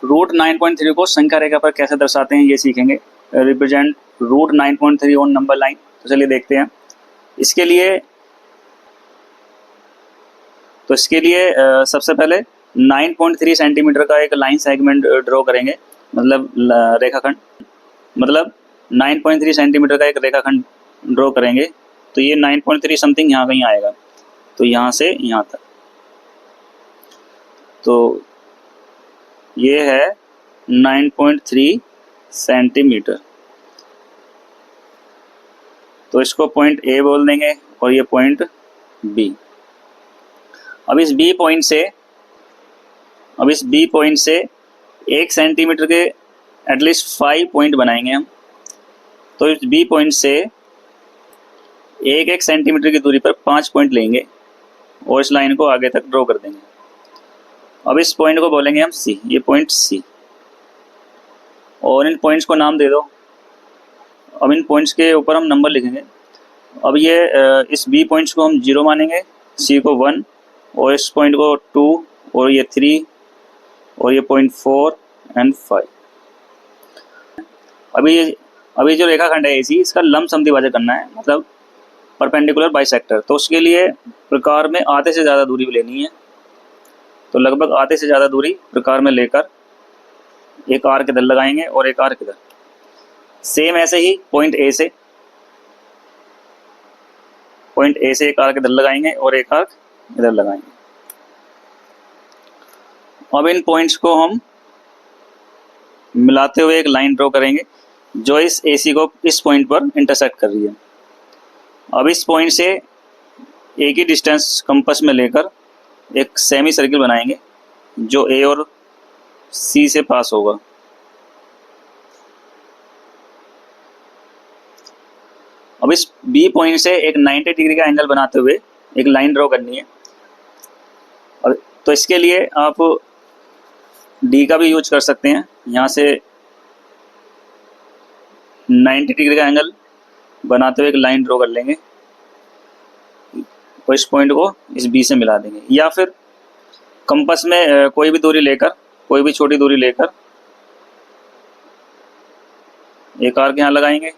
Root 9.3 को संख्या रेखा पर कैसे दर्शाते हैं ये सीखेंगे। Represent root 9.3 on number line. तो चलिए देखते हैं। इसके लिए सबसे पहले 9.3 सेंटीमीटर का एक लाइन सेगमेंट ड्रॉ करेंगे, मतलब रेखाखंड, मतलब 9.3 सेंटीमीटर का एक रेखाखंड ड्रॉ करेंगे। तो ये 9.3 समथिंग यहाँ कहीं आएगा, तो यहाँ से यहाँ तक, तो ये है 9.3 सेंटीमीटर। तो इसको पॉइंट ए बोल देंगे और ये पॉइंट बी। अब इस बी पॉइंट से 1 सेंटीमीटर के एटलीस्ट 5 पॉइंट बनाएंगे हम। तो इस बी पॉइंट से 1 सेंटीमीटर की दूरी पर 5 पॉइंट लेंगे और इस लाइन को आगे तक ड्रॉ कर देंगे। अब इस पॉइंट को बोलेंगे हम सी, ये पॉइंट सी, और इन पॉइंट्स को नाम दे दो। अब इन पॉइंट्स के ऊपर हम नंबर लिखेंगे। अब ये इस बी पॉइंट्स को हम 0 मानेंगे, सी को 1, और इस पॉइंट को 2, और ये 3, और ये पॉइंट 4 एंड 5। अभी जो रेखाखंड है इसी, इसका लंब समद्विभाजक करना है, मतलब परपेंडिकुलर बाइसेक्टर। तो उसके लिए प्रकार में आधे से ज़्यादा दूरी लेनी है। तो लगभग आधे से ज़्यादा दूरी प्रकार में लेकर एक आर्क इधर लगाएंगे और एक आर्क इधर। सेम ऐसे ही पॉइंट ए से एक आर्क इधर लगाएंगे और एक आर्क इधर लगाएंगे। अब इन पॉइंट्स को हम मिलाते हुए एक लाइन ड्रॉ करेंगे जो इस AC को इस पॉइंट पर इंटरसेक्ट कर रही है। अब इस पॉइंट से एक ही डिस्टेंस कंपास में लेकर एक सेमी सर्किल बनाएंगे जो A और C से पास होगा। अब इस B पॉइंट से एक 90 डिग्री का एंगल बनाते हुए एक लाइन ड्रॉ करनी है। और तो इसके लिए आप D का भी यूज कर सकते हैं। यहाँ से 90 डिग्री का एंगल बनाते हुए एक लाइन ड्रॉ कर लेंगे और इस पॉइंट को इस B से मिला देंगे। या फिर कंपास में कोई भी दूरी लेकर, कोई भी छोटी दूरी लेकर एक आर्क यहाँ लगाएंगे,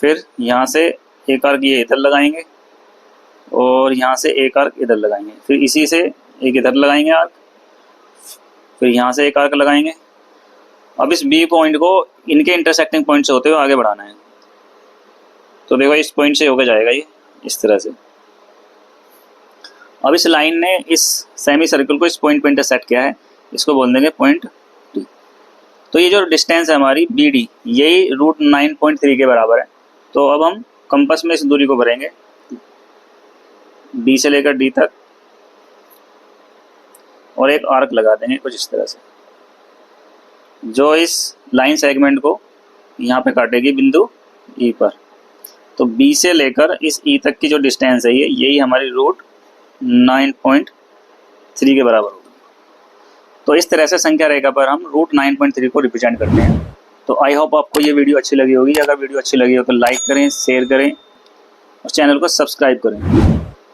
फिर यहाँ से एक आर्क ये इधर लगाएंगे और यहाँ से एक आर्क इधर लगाएंगे, फिर इसी से एक इधर लगाएंगे आर्क, फिर यहाँ से एक आर्क लगाएंगे। अब इस B पॉइंट को इनके इंटरसेक्टिंग पॉइंट से होते हुए आगे बढ़ाना है। तो देखो इस पॉइंट से होकर जाएगा ये इस तरह से। अब इस लाइन ने इस सेमी सर्कल को इस पॉइंट पे इंटरसेक्ट किया है, इसको बोल देंगे पॉइंट D। तो ये जो डिस्टेंस है हमारी BD, यही रूट 9.3 के बराबर है। तो अब हम कंपास में इस दूरी को भरेंगे B से लेकर D तक और एक आर्क लगा देंगे कुछ इस तरह से, जो इस लाइन सेगमेंट को यहाँ पे काटेगी बिंदु E पर। तो B से लेकर इस E तक की जो डिस्टेंस है यही हमारी रूट 9.3 के बराबर होगी। तो इस तरह से संख्या रेखा पर हम रूट 9.3 को रिप्रेजेंट करते हैं। तो आई होप आपको ये वीडियो अच्छी लगी होगी। अगर वीडियो अच्छी लगी हो तो लाइक करें, शेयर करें और चैनल को सब्सक्राइब करें।